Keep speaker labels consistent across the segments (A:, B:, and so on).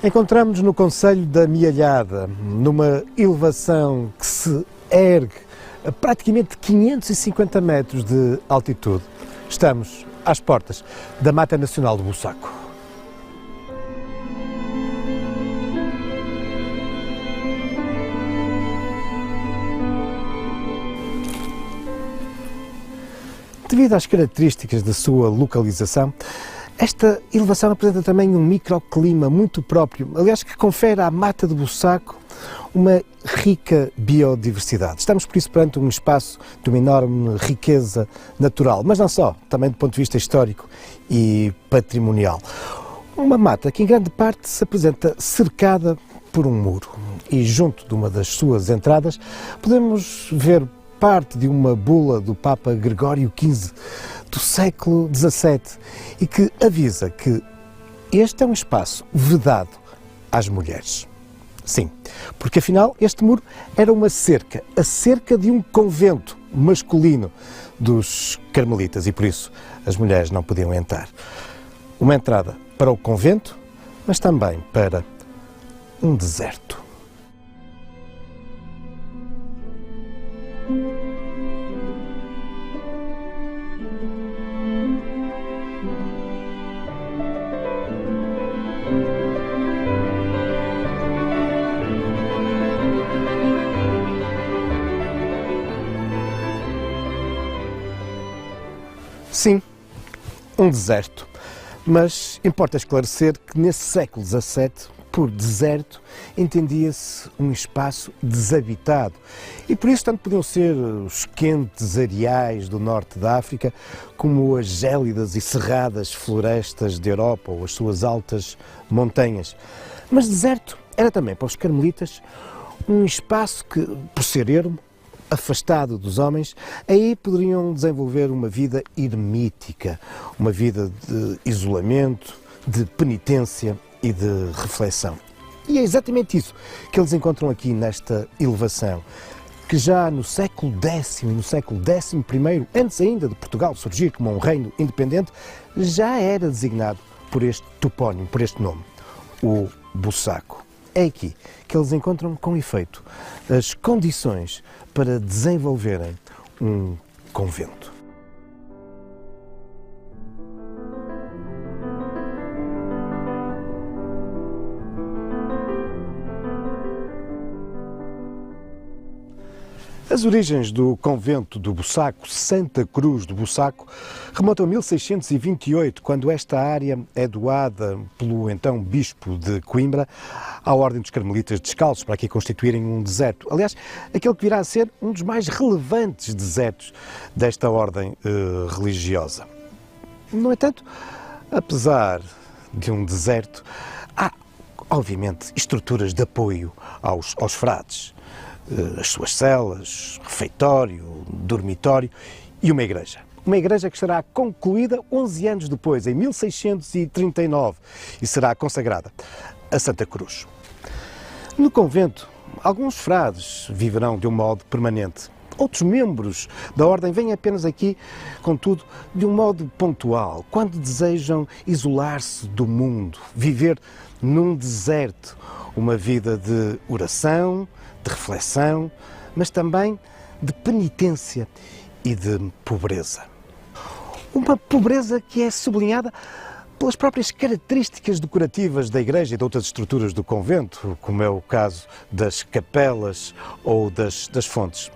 A: Encontramos-nos no concelho da Mialhada, numa elevação que se ergue a praticamente 550 metros de altitude. Estamos às portas da Mata Nacional do Bussaco. Devido às características da sua localização, esta elevação apresenta também um microclima muito próprio, aliás, que confere à Mata do Bussaco uma rica biodiversidade. Estamos, por isso, perante um espaço de uma enorme riqueza natural, mas não só, também do ponto de vista histórico e patrimonial. Uma mata que, em grande parte, se apresenta cercada por um muro e, junto de uma das suas entradas, podemos ver parte de uma bula do Papa Gregório XV do século XVII e que avisa que este é um espaço vedado às mulheres. Sim, porque afinal este muro era uma cerca, a cerca de um convento masculino dos carmelitas e por isso as mulheres não podiam entrar. Uma entrada para o convento, mas também para um deserto. Sim, um deserto. Mas importa esclarecer que nesse século XVII, por deserto, entendia-se um espaço desabitado. E por isso tanto podiam ser os quentes areais do norte da África, como as gélidas e cerradas florestas da Europa ou as suas altas montanhas. Mas deserto era também para os carmelitas um espaço que, por ser ermo, afastado dos homens, aí poderiam desenvolver uma vida eremítica, uma vida de isolamento, de penitência e de reflexão. E é exatamente isso que eles encontram aqui nesta elevação, que já no século X e no século XI, antes ainda de Portugal surgir como um reino independente, já era designado por este topónimo, por este nome, o Bussaco. É aqui que eles encontram com efeito as condições para desenvolverem um convento. As origens do convento do Bussaco, Santa Cruz do Bussaco, remontam a 1628, quando esta área é doada pelo então bispo de Coimbra à Ordem dos Carmelitas Descalços, para aqui constituírem um deserto. Aliás, aquele que virá a ser um dos mais relevantes desertos desta ordem religiosa. No entanto, apesar de um deserto, há, obviamente, estruturas de apoio aos frades. As suas celas, refeitório, dormitório e uma igreja. Uma igreja que será concluída 11 anos depois, em 1639, e será consagrada a Santa Cruz. No convento, alguns frades viverão de um modo permanente. Outros membros da ordem vêm apenas aqui, contudo, de um modo pontual, quando desejam isolar-se do mundo, viver num deserto, uma vida de oração, de reflexão, mas também de penitência e de pobreza. Uma pobreza que é sublinhada pelas próprias características decorativas da igreja e de outras estruturas do convento, como é o caso das capelas ou das fontes,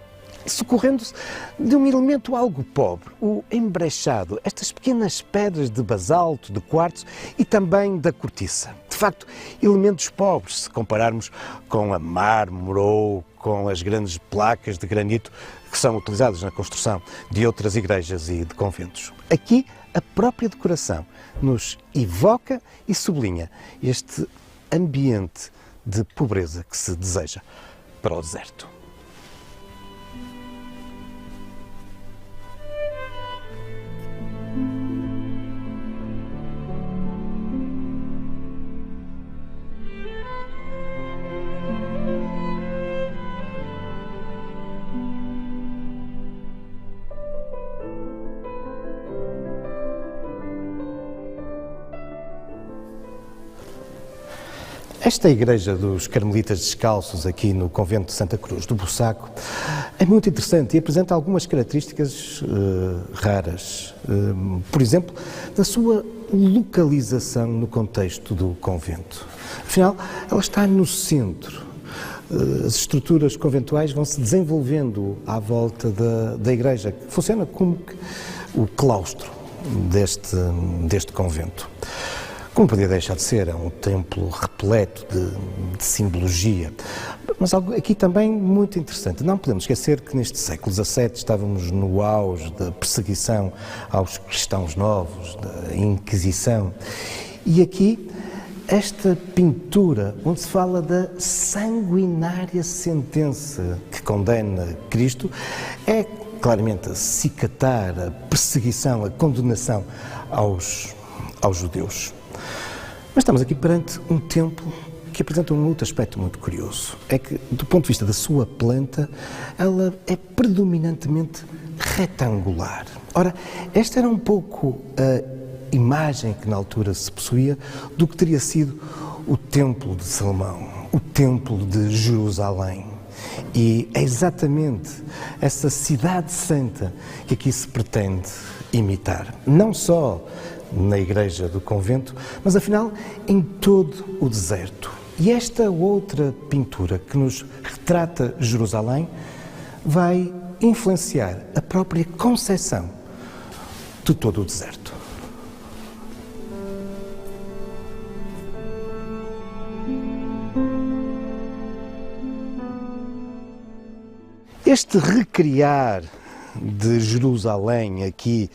A: socorrendo-se de um elemento algo pobre, o embrechado, estas pequenas pedras de basalto, de quartzo e também da cortiça. De facto, elementos pobres, se compararmos com a mármore ou com as grandes placas de granito que são utilizadas na construção de outras igrejas e de conventos. Aqui, a própria decoração nos evoca e sublinha este ambiente de pobreza que se deseja para o deserto. Esta igreja dos Carmelitas Descalços, aqui no convento de Santa Cruz do Bussaco, é muito interessante e apresenta algumas características raras. Por exemplo, da sua localização no contexto do convento. Afinal, ela está no centro. As estruturas conventuais vão se desenvolvendo à volta da igreja, que funciona como o claustro deste convento. Como podia deixar de ser, é um templo repleto de simbologia, mas algo aqui também muito interessante. Não podemos esquecer que neste século XVII estávamos no auge da perseguição aos cristãos novos, da Inquisição, e aqui esta pintura, onde se fala da sanguinária sentença que condena Cristo, é claramente a cicatar a perseguição, a condenação aos judeus. Mas estamos aqui perante um templo que apresenta um outro aspecto muito curioso. É que, do ponto de vista da sua planta, ela é predominantemente retangular. Ora, esta era um pouco a imagem que na altura se possuía do que teria sido o Templo de Salomão, o Templo de Jerusalém. E é exatamente essa cidade santa que aqui se pretende imitar. Não só na igreja do convento, mas afinal em todo o deserto. E esta outra pintura que nos retrata Jerusalém vai influenciar a própria concepção de todo o deserto. Este recriar de Jerusalém aqui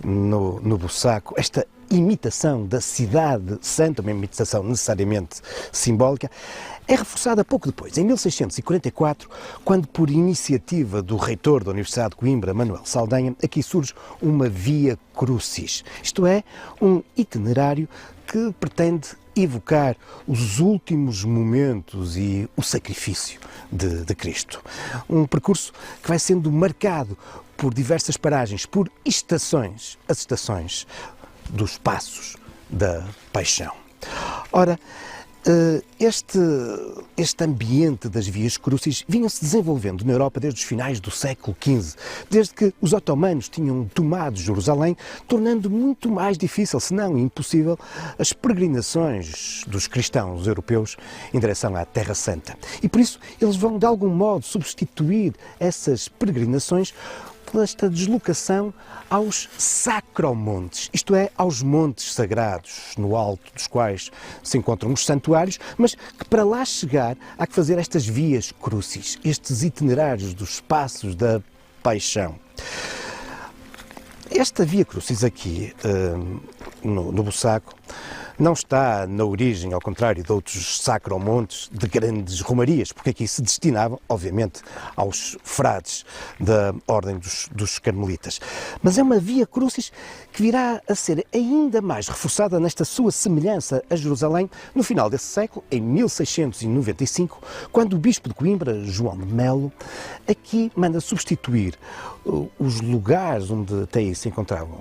A: no Bussaco, esta imitação da cidade santa, uma imitação necessariamente simbólica, é reforçada pouco depois, em 1644, quando, por iniciativa do reitor da Universidade de Coimbra, Manuel Saldanha, aqui surge uma Via Crucis, isto é, um itinerário que pretende evocar os últimos momentos e o sacrifício de Cristo. Um percurso que vai sendo marcado por diversas paragens, por estações, as estações dos passos da paixão. Ora, este ambiente das vias crucis vinha-se desenvolvendo na Europa desde os finais do século XV, desde que os otomanos tinham tomado Jerusalém, tornando muito mais difícil, se não impossível, as peregrinações dos cristãos europeus em direção à Terra Santa. E por isso eles vão, de algum modo, substituir essas peregrinações por esta deslocação aos sacromontes, isto é, aos montes sagrados, no alto dos quais se encontram os santuários, mas que para lá chegar há que fazer estas vias crucis, estes itinerários dos passos da paixão. Esta Via Crucis aqui, no Bussaco, não está na origem, ao contrário de outros sacromontes, de grandes romarias, porque aqui se destinavam, obviamente, aos frades da Ordem dos Carmelitas. Mas é uma Via Crucis que virá a ser ainda mais reforçada nesta sua semelhança a Jerusalém no final desse século, em 1695, quando o bispo de Coimbra, João de Melo, aqui manda substituir os lugares onde até aí se encontravam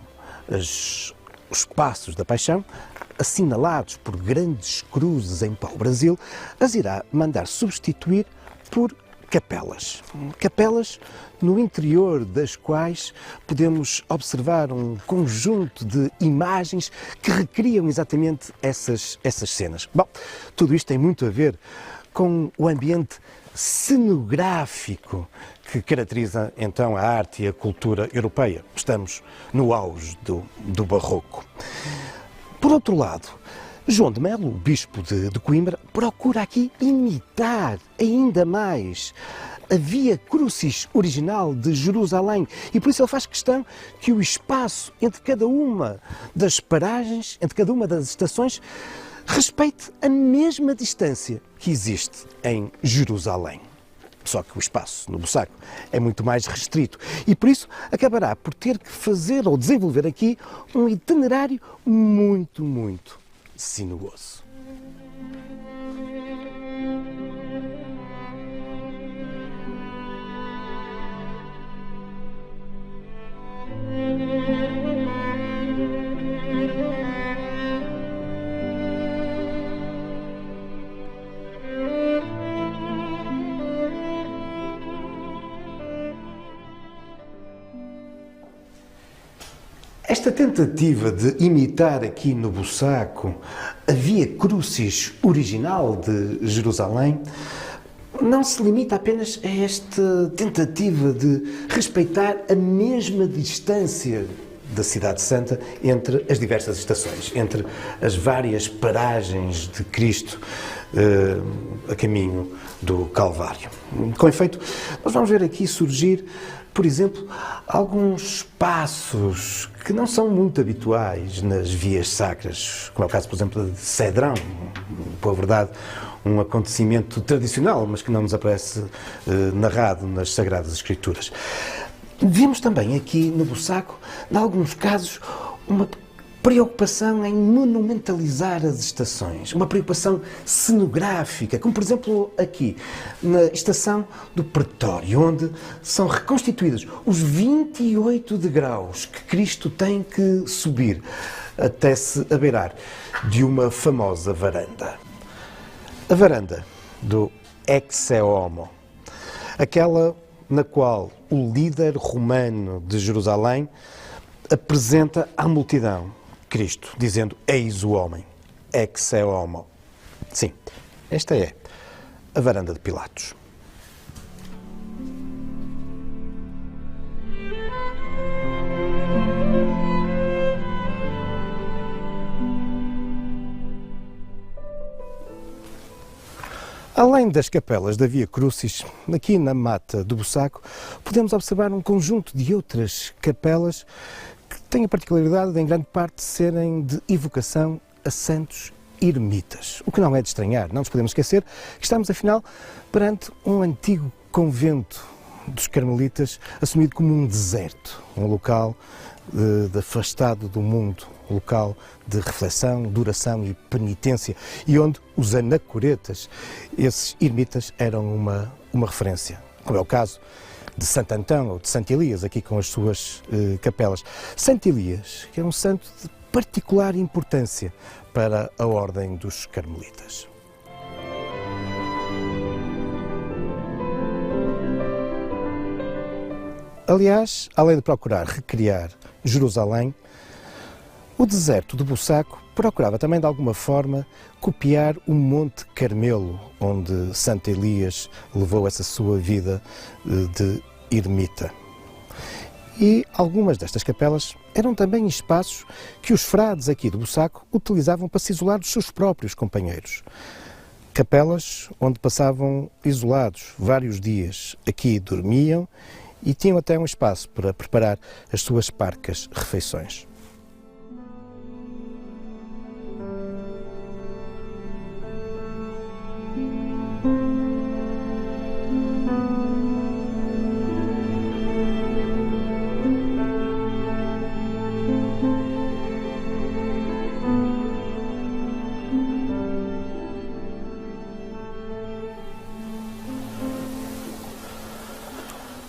A: os passos da paixão, assinalados por grandes cruzes em pau-brasil, as irá mandar substituir por capelas. Capelas no interior das quais podemos observar um conjunto de imagens que recriam exatamente essas cenas. Bom, tudo isto tem muito a ver com o ambiente cenográfico que caracteriza então a arte e a cultura europeia. Estamos no auge do Barroco. Por outro lado, João de Melo, o bispo de Coimbra, procura aqui imitar ainda mais a Via Crucis original de Jerusalém e por isso ele faz questão que o espaço entre cada uma das paragens, entre cada uma das estações, respeite a mesma distância que existe em Jerusalém. Só que o espaço no Bussaco é muito mais restrito e por isso acabará por ter que fazer ou desenvolver aqui um itinerário muito, muito sinuoso. Esta tentativa de imitar aqui no Bussaco a Via Crucis original de Jerusalém não se limita apenas a esta tentativa de respeitar a mesma distância da Cidade Santa entre as diversas estações, entre as várias paragens de Cristo a caminho do Calvário. Com efeito, nós vamos ver aqui surgir, por exemplo, alguns passos que não são muito habituais nas vias sacras, como é o caso, por exemplo, de Cedrão, por verdade, um acontecimento tradicional, mas que não nos aparece narrado nas Sagradas Escrituras. Vimos também aqui no Bussaco, em alguns casos, uma preocupação em monumentalizar as estações, uma preocupação cenográfica, como por exemplo aqui, na estação do Pretório, onde são reconstituídos os 28 degraus que Cristo tem que subir até se abeirar de uma famosa varanda. A varanda do Exe Homo, aquela na qual o líder romano de Jerusalém apresenta à multidão Cristo, dizendo: eis o homem, Exe Homo. Sim, esta é a varanda de Pilatos. Além das capelas da Via Crucis, aqui na Mata do Bussaco, podemos observar um conjunto de outras capelas que têm a particularidade de, em grande parte, serem de evocação a santos ermitas. O que não é de estranhar, não nos podemos esquecer que estamos, afinal, perante um antigo convento dos carmelitas assumido como um deserto, um local de afastado do mundo, um local de reflexão, de oração e penitência, e onde os anacoretas, esses ermitas, eram uma referência, como é o caso de Santo Antão ou de Santo Elias, aqui com as suas capelas. Santo Elias, que é um santo de particular importância para a ordem dos carmelitas. Aliás, além de procurar recriar Jerusalém, o deserto do Bussaco procurava também, de alguma forma, copiar o Monte Carmelo, onde Santo Elias levou essa sua vida de ermita. E algumas destas capelas eram também espaços que os frades aqui do Bussaco utilizavam para se isolar dos seus próprios companheiros. Capelas onde passavam isolados vários dias. Aqui dormiam e tinham até um espaço para preparar as suas parcas refeições.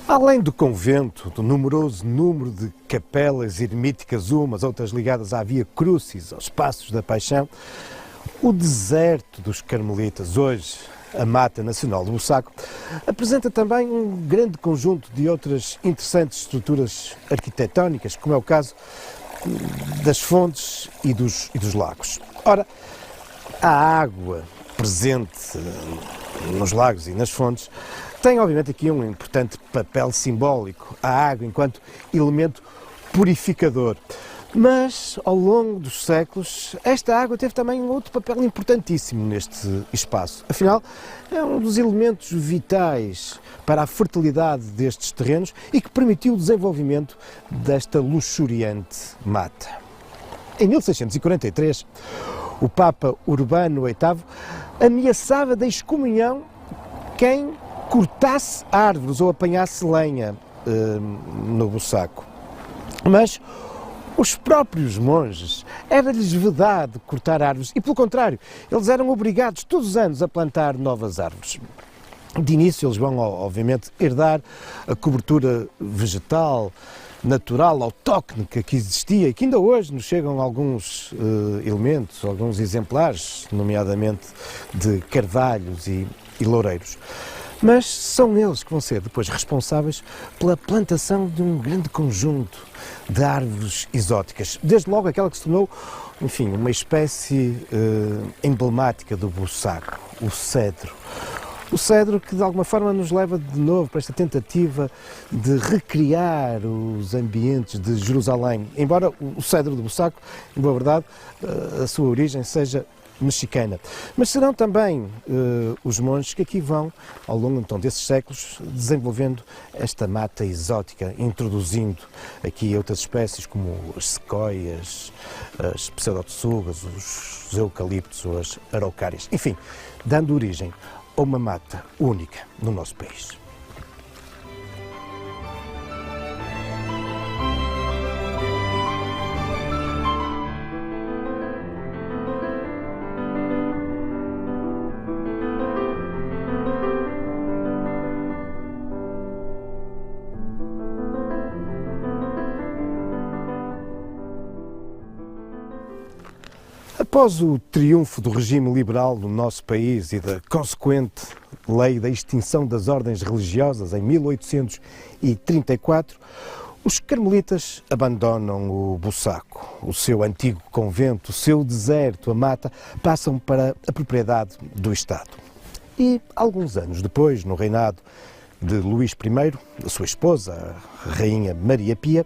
A: Além do convento, do numeroso número de capelas ermíticas, umas, outras ligadas à Via Crucis, aos Passos da Paixão, o deserto dos carmelitas, hoje a Mata Nacional do Bussaco, apresenta também um grande conjunto de outras interessantes estruturas arquitetónicas, como é o caso das fontes e dos lagos. Ora, a água presente nos lagos e nas fontes tem, obviamente, aqui um importante papel simbólico, a água enquanto elemento purificador. Mas, ao longo dos séculos, esta água teve também um outro papel importantíssimo neste espaço. Afinal, é um dos elementos vitais para a fertilidade destes terrenos e que permitiu o desenvolvimento desta luxuriante mata. Em 1643, o Papa Urbano VIII ameaçava de excomunhão quem cortasse árvores ou apanhasse lenha no Bussaco. Mas os próprios monges era-lhes vedado cortar árvores e, pelo contrário, eles eram obrigados todos os anos a plantar novas árvores. De início, eles vão, obviamente, herdar a cobertura vegetal, natural, autóctone que aqui existia e que ainda hoje nos chegam alguns elementos, alguns exemplares, nomeadamente de carvalhos e loureiros. Mas são eles que vão ser depois responsáveis pela plantação de um grande conjunto de árvores exóticas, desde logo aquela que se tornou, enfim, uma espécie emblemática do Bussaco, o cedro. O cedro que de alguma forma nos leva de novo para esta tentativa de recriar os ambientes de Jerusalém, embora o cedro do Bussaco, em boa verdade, a sua origem seja mexicana. Mas serão também os monges que aqui vão, ao longo então desses séculos, desenvolvendo esta mata exótica, introduzindo aqui outras espécies como as sequoias, as pseudotsugas, os eucaliptos ou as araucárias, enfim, dando origem a uma mata única no nosso país. Após o triunfo do regime liberal no nosso país e da consequente lei da extinção das ordens religiosas em 1834, os carmelitas abandonam o Bussaco, o seu antigo convento, o seu deserto, a mata, passam para a propriedade do Estado. E, alguns anos depois, no reinado de Luís I, a sua esposa, a rainha Maria Pia,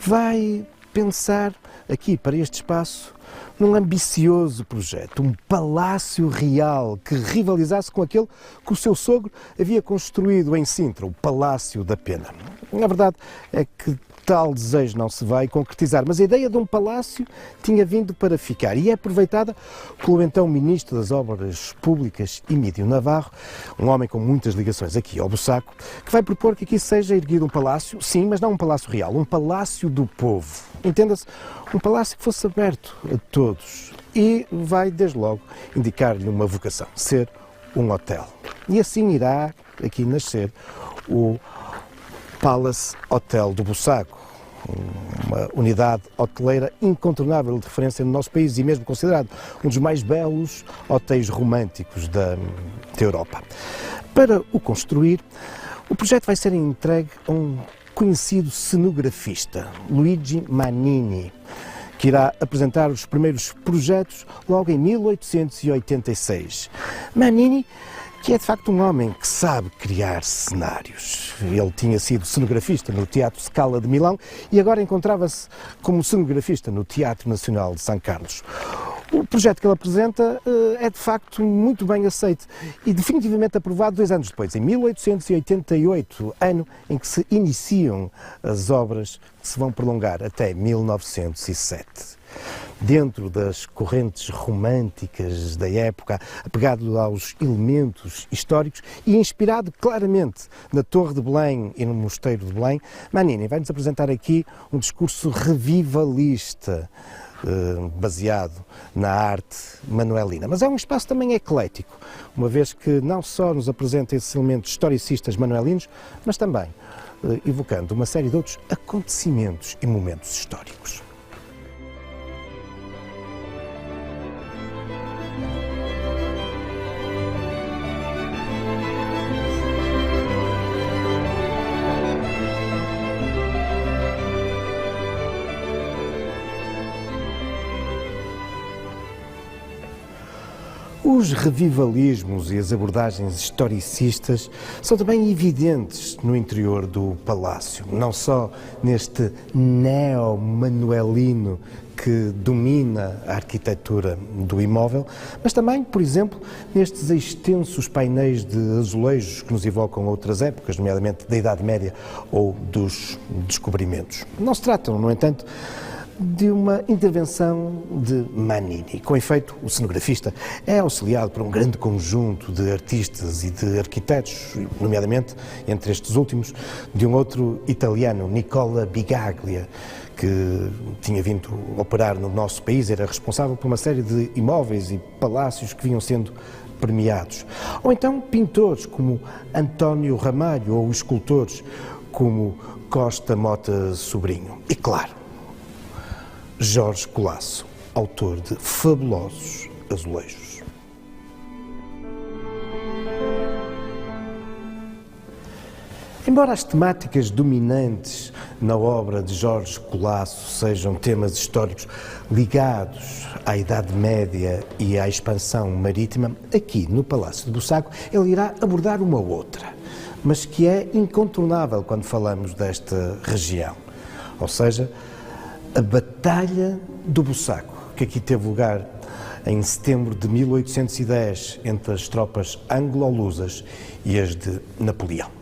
A: vai pensar aqui para este espaço num ambicioso projeto, um palácio real que rivalizasse com aquele que o seu sogro havia construído em Sintra, o Palácio da Pena. A verdade é que tal desejo não se vai concretizar, mas a ideia de um palácio tinha vindo para ficar e é aproveitada pelo então Ministro das Obras Públicas, Emílio Navarro, um homem com muitas ligações aqui ao Bussaco, que vai propor que aqui seja erguido um palácio, sim, mas não um palácio real, um palácio do povo. Entenda-se, um palácio que fosse aberto a todos e vai, desde logo, indicar-lhe uma vocação, ser um hotel. E assim irá aqui nascer o Palace Hotel do Bussaco, uma unidade hoteleira incontornável de referência no nosso país e mesmo considerado um dos mais belos hotéis românticos da Europa. Para o construir, o projeto vai ser entregue a um conhecido cenografista, Luigi Mannini, que irá apresentar os primeiros projetos logo em 1886. Mannini, que é de facto um homem que sabe criar cenários. Ele tinha sido cenografista no Teatro Scala de Milão e agora encontrava-se como cenografista no Teatro Nacional de São Carlos. O projeto que ele apresenta é de facto muito bem aceito e definitivamente aprovado 2 anos depois, em 1888, ano em que se iniciam as obras que se vão prolongar até 1907. Dentro das correntes românticas da época, apegado aos elementos históricos e inspirado claramente na Torre de Belém e no Mosteiro de Belém, Mannini vai-nos apresentar aqui um discurso revivalista, baseado na arte manuelina. Mas é um espaço também eclético, uma vez que não só nos apresenta esses elementos historicistas manuelinos, mas também evocando uma série de outros acontecimentos e momentos históricos. Os revivalismos e as abordagens historicistas são também evidentes no interior do palácio, não só neste neo-manuelino que domina a arquitetura do imóvel, mas também, por exemplo, nestes extensos painéis de azulejos que nos evocam outras épocas, nomeadamente da Idade Média ou dos descobrimentos. Não se tratam, no entanto, de uma intervenção de Mannini. Com efeito, o cenografista é auxiliado por um grande conjunto de artistas e de arquitetos, nomeadamente, entre estes últimos, de um outro italiano, Nicola Bigaglia, que tinha vindo operar no nosso país, era responsável por uma série de imóveis e palácios que vinham sendo premiados. Ou então pintores como António Ramalho ou escultores como Costa Mota Sobrinho. E claro, Jorge Colasso, autor de fabulosos azulejos. Embora as temáticas dominantes na obra de Jorge Colasso sejam temas históricos ligados à Idade Média e à expansão marítima, aqui no Palácio de Bussaco ele irá abordar uma outra, mas que é incontornável quando falamos desta região, ou seja, a Batalha do Bussaco, que aqui teve lugar em setembro de 1810 entre as tropas anglo-lusas e as de Napoleão.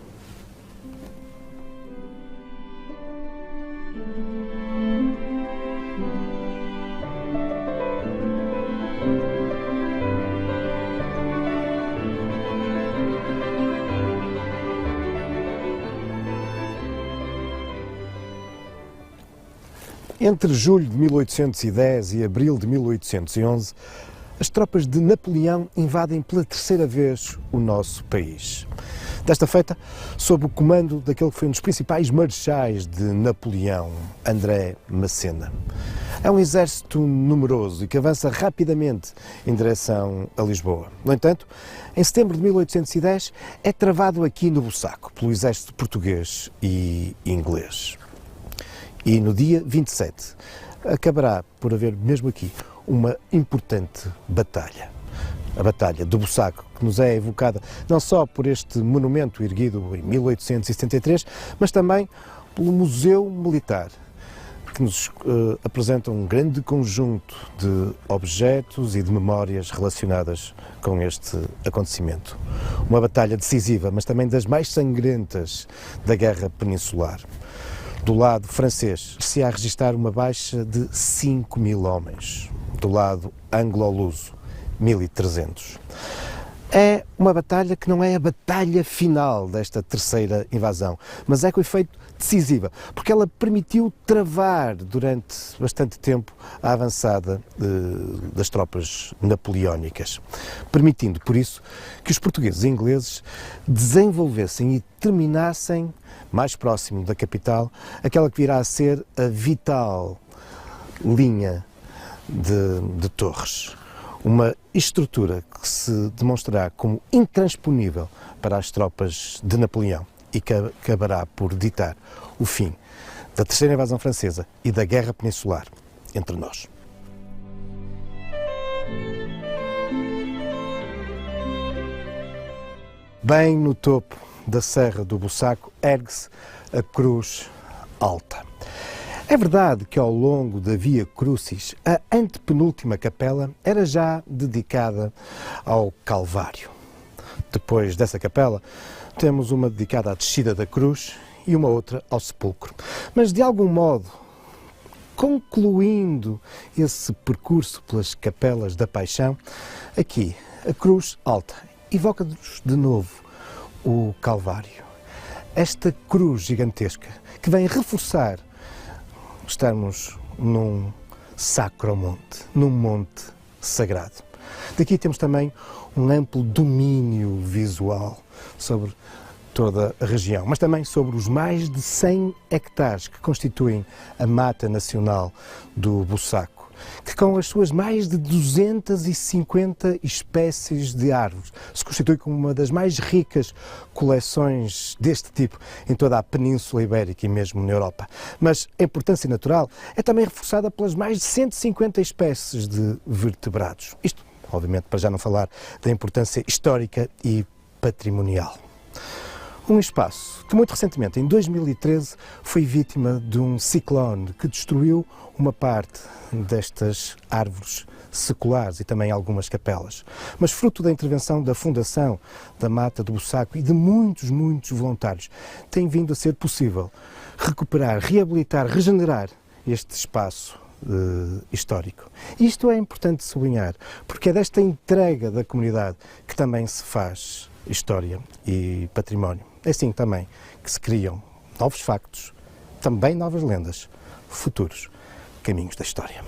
A: Entre julho de 1810 e abril de 1811, as tropas de Napoleão invadem pela terceira vez o nosso país. Desta feita, sob o comando daquele que foi um dos principais marechais de Napoleão, André Massena. É um exército numeroso e que avança rapidamente em direção a Lisboa. No entanto, em setembro de 1810, é travado aqui no Bussaco pelo exército português e inglês. E no dia 27 acabará por haver mesmo aqui uma importante batalha. A Batalha do Bussaco, que nos é evocada não só por este monumento erguido em 1873, mas também pelo Museu Militar, que nos apresenta um grande conjunto de objetos e de memórias relacionadas com este acontecimento. Uma batalha decisiva, mas também das mais sangrentas da Guerra Peninsular. Do lado francês, se há a registrar uma baixa de 5.000 homens. Do lado anglo-luso, 1.300. É uma batalha que não é a batalha final desta terceira invasão, mas é com efeito decisiva, porque ela permitiu travar durante bastante tempo a avançada das tropas napoleónicas, permitindo, por isso, que os portugueses e ingleses desenvolvessem e terminassem mais próximo da capital aquela que virá a ser a vital linha de torres. Uma estrutura que se demonstrará como intransponível para as tropas de Napoleão e que acabará por ditar o fim da terceira invasão francesa e da Guerra Peninsular entre nós. Bem no topo da Serra do Bussaco ergue-se a Cruz Alta. É verdade que ao longo da Via Crucis, a antepenúltima capela era já dedicada ao Calvário. Depois dessa capela, temos uma dedicada à descida da cruz e uma outra ao sepulcro. Mas, de algum modo, concluindo esse percurso pelas capelas da Paixão, aqui, a Cruz Alta evoca-nos de novo o Calvário. Esta cruz gigantesca que vem reforçar estarmos num sacromonte, num monte sagrado. Daqui temos também um amplo domínio visual sobre toda a região, mas também sobre os mais de 100 hectares que constituem a Mata Nacional do Bussaco, que com as suas mais de 250 espécies de árvores se constitui como uma das mais ricas coleções deste tipo em toda a Península Ibérica e mesmo na Europa. Mas a importância natural é também reforçada pelas mais de 150 espécies de vertebrados. Isto, obviamente, para já não falar da importância histórica e patrimonial. Um espaço que muito recentemente, em 2013, foi vítima de um ciclone que destruiu uma parte destas árvores seculares e também algumas capelas. Mas fruto da intervenção da Fundação da Mata do Bussaco e de muitos voluntários, tem vindo a ser possível recuperar, reabilitar, regenerar este espaço histórico. Isto é importante sublinhar, porque é desta entrega da comunidade que também se faz história e património. É assim também que se criam novos factos, também novas lendas, futuros caminhos da história.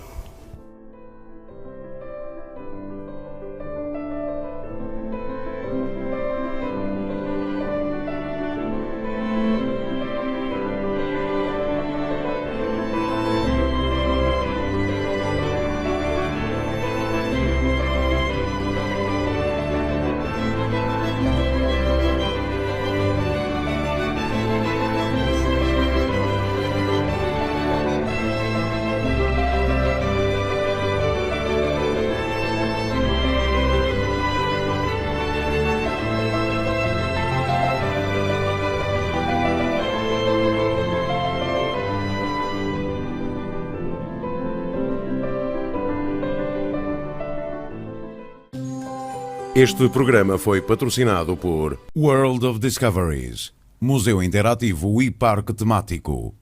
B: Este programa foi patrocinado por World of Discoveries, Museu Interativo e Parque Temático.